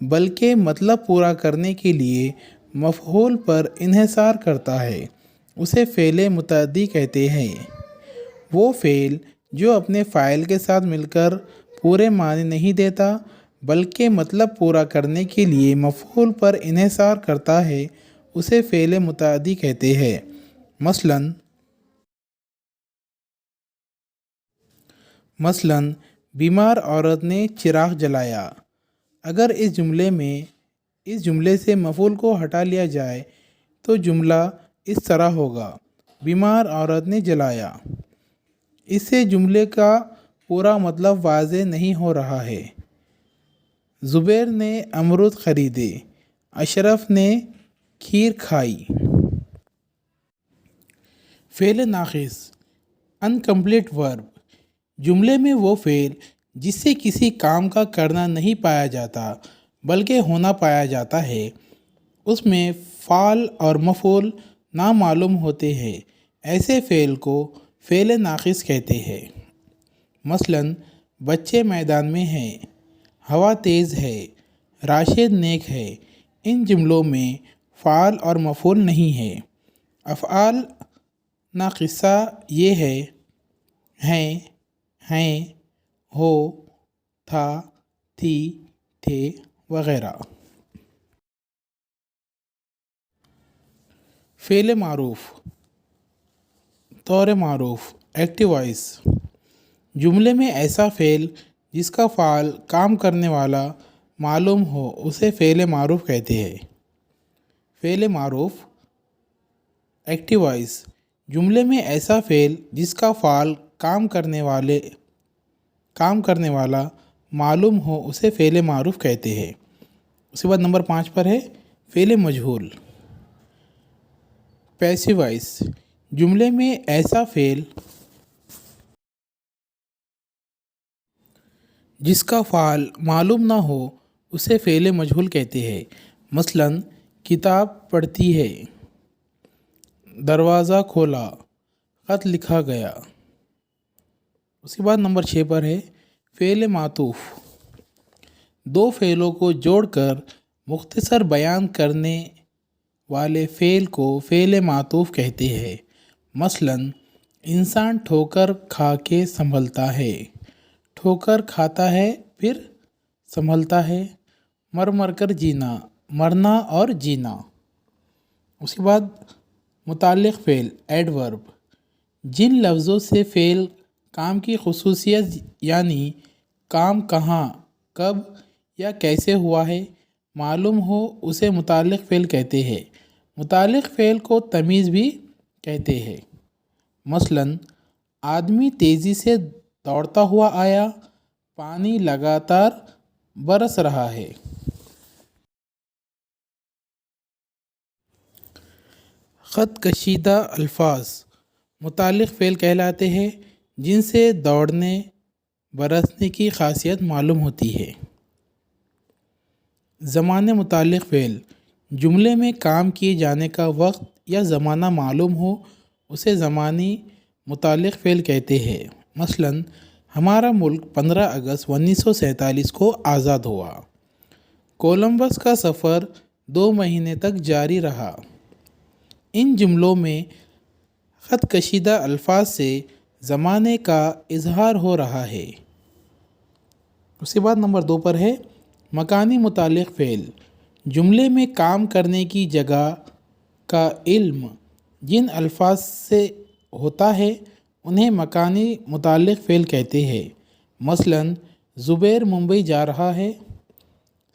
بلکہ مطلب پورا کرنے کے لیے مفعول پر انحصار کرتا ہے اسے فعل متعدی کہتے ہیں۔ وہ فعل جو اپنے فاعل کے ساتھ مل کر پورے معنی نہیں دیتا بلکہ مطلب پورا کرنے کے لیے مفعول پر انحصار کرتا ہے اسے فعل متعدی کہتے ہیں۔ مثلاً بیمار عورت نے چراغ جلایا۔ اگر اس جملے سے مفعول کو ہٹا لیا جائے تو جملہ اس طرح ہوگا، بیمار عورت نے جلایا۔ اس سے جملے کا پورا مطلب واضح نہیں ہو رہا ہے۔ زبیر نے امرود خریدے، اشرف نے کھیر کھائی۔ فعل ناقص انکمپلیٹ ورب، جملے میں وہ فعل جس سے کسی کام کا کرنا نہیں پایا جاتا بلکہ ہونا پایا جاتا ہے، اس میں فاعل اور مفعول نامعلوم ہوتے ہیں، ایسے فعل کو فعل ناقص کہتے ہیں۔ مثلاً بچے میدان میں ہیں، ہوا تیز ہے، راشد نیک ہے۔ ان جملوں میں فاعل اور مفعول نہیں ہے۔ افعال ناقصہ یہ ہیں، ہو، تھا، تھی، تھے وغیرہ۔ فعل معروف، طور معروف، ایکٹیو وائس، جملے میں ایسا فعل جس کا فاعل کام کرنے والا معلوم ہو اسے فعل معروف کہتے ہیں۔ فعل معروف ایکٹیو وائس، جملے میں ایسا فعل جس کا فاعل کام کرنے والا معلوم ہو اسے فعل معروف کہتے ہیں۔ اس کے بعد نمبر 5 پر ہے فعل مجہول، پیسو وائس، جملے میں ایسا فعل جس کا فاعل معلوم نہ ہو اسے فعل مجہول کہتے ہیں۔ مثلاً کتاب پڑھتی ہے، دروازہ کھولا، خط لکھا گیا۔ اس کے بعد نمبر 6 پر ہے فعل معطوف، دو فعلوں کو جوڑ کر مختصر بیان کرنے والے فعل کو فعل معطوف کہتے ہیں۔ مثلاً انسان ٹھوکر کھا کے سنبھلتا ہے، ٹھوکر کھاتا ہے پھر سنبھلتا ہے۔ مر مر کر جینا، مرنا اور جینا۔ اس کے بعد متعلق فعل ایڈورب، جن لفظوں سے فعل کام کی خصوصیت یعنی کام کہاں، کب یا کیسے ہوا ہے معلوم ہو اسے متعلق فعل کہتے ہیں۔ متعلق فعل کو تمیز بھی کہتے ہیں۔ مثلاً آدمی تیزی سے دوڑتا ہوا آیا، پانی لگاتار برس رہا ہے۔ خط کشیدہ الفاظ متعلق فعل کہلاتے ہیں جن سے دوڑنے، برسنے کی خاصیت معلوم ہوتی ہے۔ زمانے متعلق فعل، جملے میں کام کیے جانے کا وقت یا زمانہ معلوم ہو اسے زمانی متعلق فعل کہتے ہیں۔ مثلاً ہمارا ملک 15 اگست 1947 کو آزاد ہوا۔ کولمبس کا سفر 2 مہینے تک جاری رہا۔ ان جملوں میں خط کشیدہ الفاظ سے زمانے کا اظہار ہو رہا ہے۔ اس کے بعد نمبر 2 پر ہے مکانی متعلق فعل، جملے میں کام کرنے کی جگہ کا علم جن الفاظ سے ہوتا ہے انہیں مکانی متعلق فعل کہتے ہیں۔ مثلاً زبیر ممبئی جا رہا ہے،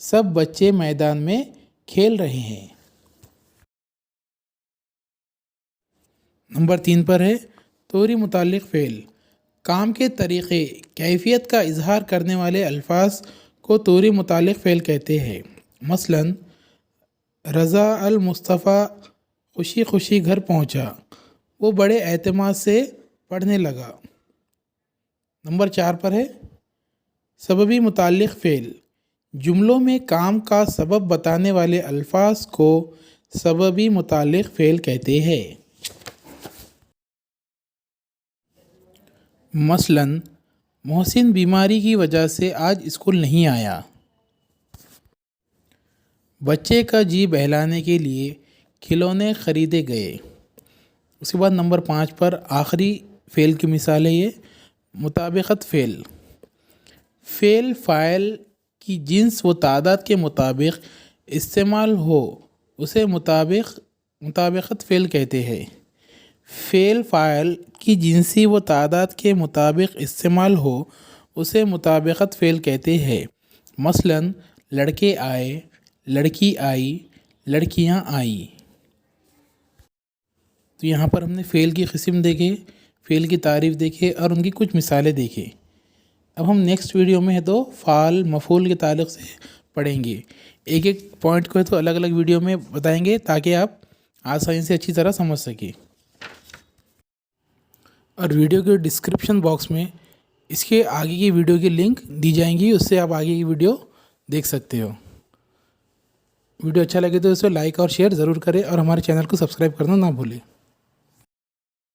سب بچے میدان میں کھیل رہے ہیں۔ نمبر 3 پر ہے طوری متعلق فعل، کام کے طریقے، کیفیت کا اظہار کرنے والے الفاظ کو طوری متعلق فعل کہتے ہیں۔ مثلاً رضا المصطفیٰ خوشی خوشی گھر پہنچا، وہ بڑے اعتماد سے پڑھنے لگا۔ نمبر 4 پر ہے سببی متعلق فعل، جملوں میں کام کا سبب بتانے والے الفاظ کو سببی متعلق فعل کہتے ہیں۔ مثلاً محسن بیماری کی وجہ سے آج اسکول نہیں آیا۔ بچے کا جی بہلانے کے لیے کھلونے خریدے گئے۔ اس کے بعد نمبر 5 پر آخری فعل کی مثال ہے یہ مطابقت فعل۔ فعل فاعل کی جنس و تعداد کے مطابق استعمال ہو اسے مطابقت فعل کہتے ہیں۔ فعل فاعل کی جنسی و تعداد کے مطابق استعمال ہو اسے مطابقت فعل کہتے ہیں۔ مثلاً لڑکے آئے، لڑکی آئی، لڑکیاں آئیں۔ تو یہاں پر ہم نے فعل کی قسم دیکھے، فعل کی تعریف دیکھے اور ان کی کچھ مثالیں دیکھے۔ اب ہم نیکسٹ ویڈیو میں ہے تو فعل مفعول کے تعلق سے پڑھیں گے۔ ایک ایک پوائنٹ کو ہے تو الگ الگ ویڈیو میں بتائیں گے تاکہ آپ آسانی سے اچھی طرح سمجھ سکیں۔ اور ویڈیو کے ڈسکرپشن باکس میں اس کے آگے کی ویڈیو کی لنک دی جائیں گی، اس سے آپ آگے کی ویڈیو دیکھ سکتے ہو۔ ویڈیو اچھا لگے تو اسے لائک اور شیئر ضرور کریں اور ہمارے چینل کو سبسکرائب کرنا نہ بھولیں۔